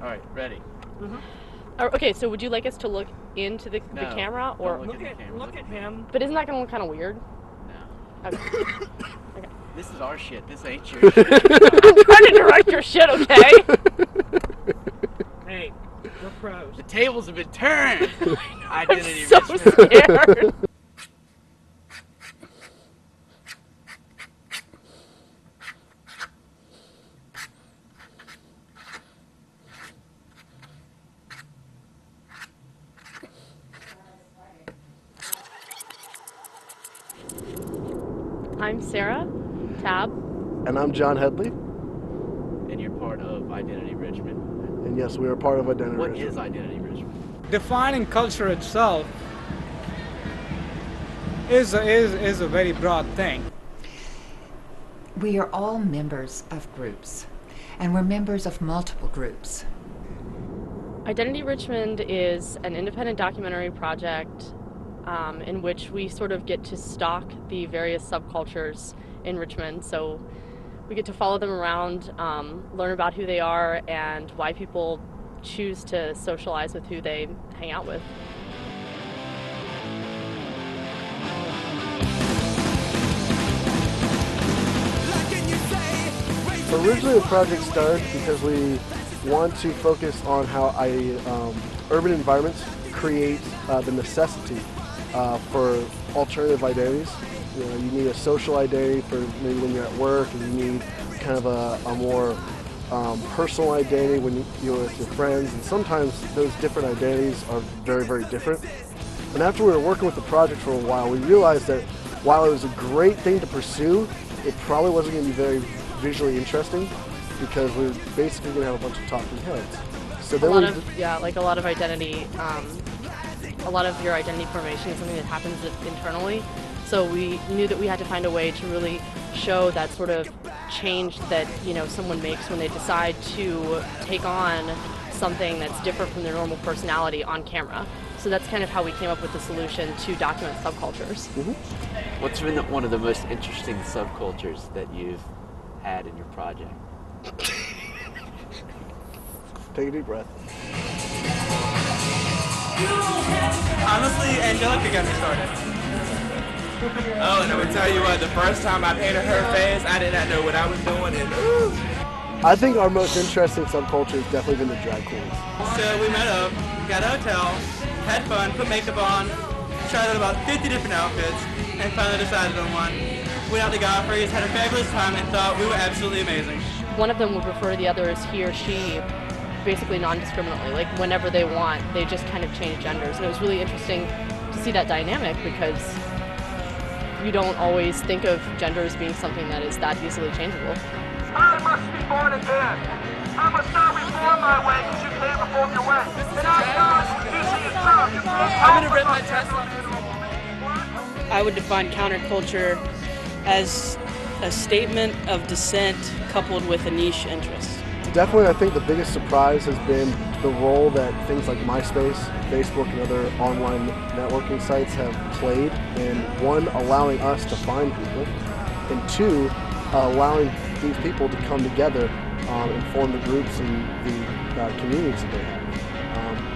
All right, ready. Okay, so would you like us to look into the camera, or don't look at him. But isn't that gonna look kind of weird? No. Okay. Okay. This is our shit. This ain't your shit. I'm trying to direct your shit, okay? Hey, we're pros. The tables have been turned. I'm Identity so Richmond. scared. I'm Sarah, Tab. And I'm John Headley. And you're part of Identity Richmond. And yes, we are part of Identity What Richmond. is Identity Richmond? Defining culture itself is a very broad thing. We are all members of groups, and we're members of multiple groups. Identity Richmond is an independent documentary project in which we sort of get to stalk the various subcultures in Richmond. So we get to follow them around, learn about who they are and why people choose to socialize with who they hang out with. Originally, the project started because we want to focus on how urban environments create the necessity for alternative identities. You know, you need a social identity for maybe when you're at work, and you need kind of a more personal identity when you're with your friends, and sometimes those different identities are very, very different. And after we were working with the project for a while, we realized that while it was a great thing to pursue, it probably wasn't going to be very visually interesting because we're basically going to have a bunch of talking heads. So then a lot of identity, a lot of your identity formation is something that happens internally. So we knew that we had to find a way to really show that sort of change that, you know, someone makes when they decide to take on something that's different from their normal personality on camera. So that's kind of how we came up with the solution to document subcultures. Mm-hmm. What's been one of the most interesting subcultures that you've had in your project? Take a deep breath. Honestly, Angelica got me started. Oh, and I would tell you what, the first time I painted her face, I did not know what I was doing, and I think our most interesting subculture has definitely been the drag queens. So we met up, got a hotel, had fun, put makeup on, tried out about 50 different outfits, and finally decided on one. Went out to Godfrey's, had a fabulous time, and thought we were absolutely amazing. One of them would refer to the other as he or she, basically non-discriminately. Like whenever they want, they just kind of change genders. And it was really interesting to see that dynamic because you don't always think of gender as being something that is that easily changeable. I must be born again. I must not reform my way because you can't reform your way. And I know you see yourself. I'm going to rip my chest off. I would define counterculture as a statement of dissent coupled with a niche interest. Definitely, I think the biggest surprise has been the role that things like MySpace, Facebook, and other online networking sites have played in, one, allowing us to find people, and two, allowing these people to come together and form the groups and the communities that they have.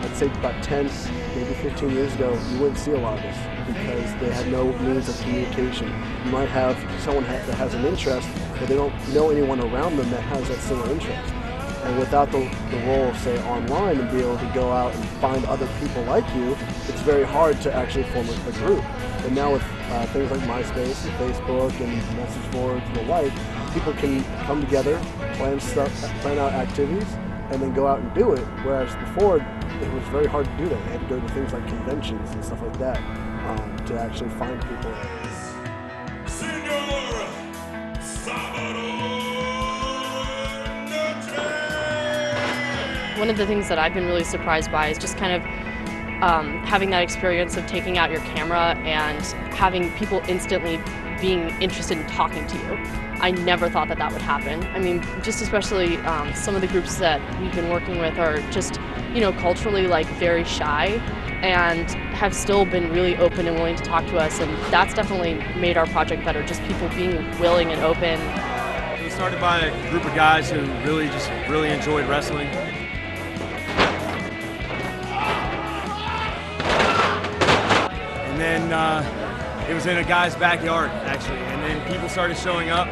I'd say about 10, maybe 15 years ago, you wouldn't see a lot of this because they had no means of communication. You might have someone that has an interest, but they don't know anyone around them that has that similar interest. And without the role of, say, online and be able to go out and find other people like you, it's very hard to actually form a group. And now with things like MySpace and Facebook and message boards and the like, people can come together, plan out activities, and then go out and do it. Whereas before, it was very hard to do that. They had to go to things like conventions and stuff like that to actually find people. One of the things that I've been really surprised by is just kind of having that experience of taking out your camera and having people instantly being interested in talking to you. I never thought that that would happen. I mean, just especially some of the groups that we've been working with are just, you know, culturally like very shy and have still been really open and willing to talk to us, and that's definitely made our project better, just people being willing and open. It was started by a group of guys who really enjoyed wrestling. then it was in a guy's backyard, actually, and then people started showing up,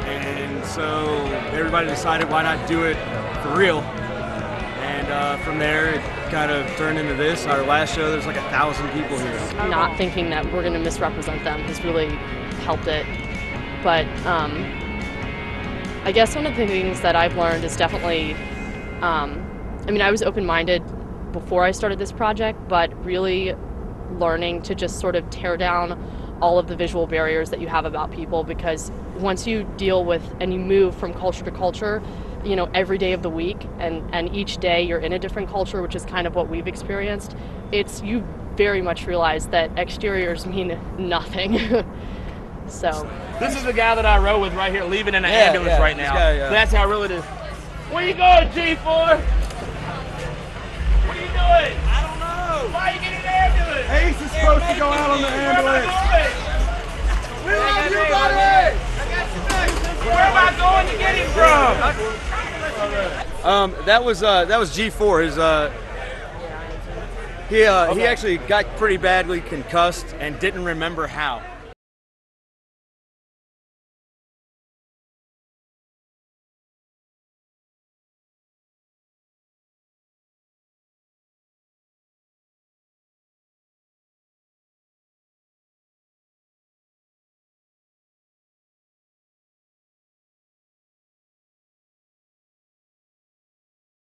and so everybody decided why not do it for real, and from there it kind of turned into this. Our last show, there's like 1,000 people here. Not thinking that we're going to misrepresent them has really helped it, but I guess one of the things that I've learned is definitely, I mean, I was open-minded before I started this project, but really learning to just sort of tear down all of the visual barriers that you have about people, because once you deal with and you move from culture to culture, you know, every day of the week, and each day you're in a different culture, which is kind of what we've experienced, you very much realize that exteriors mean nothing. So this is the guy that I rode with right here, leaving in an ambulance right now. Guy, That's how real it is. Where you going, G4? What are you doing? I don't know. Why are you getting an ambulance? Ace is supposed to go out on the ambulance. We love you, buddy! Where am I going to get him from? That was G4. He actually got pretty badly concussed and didn't remember how.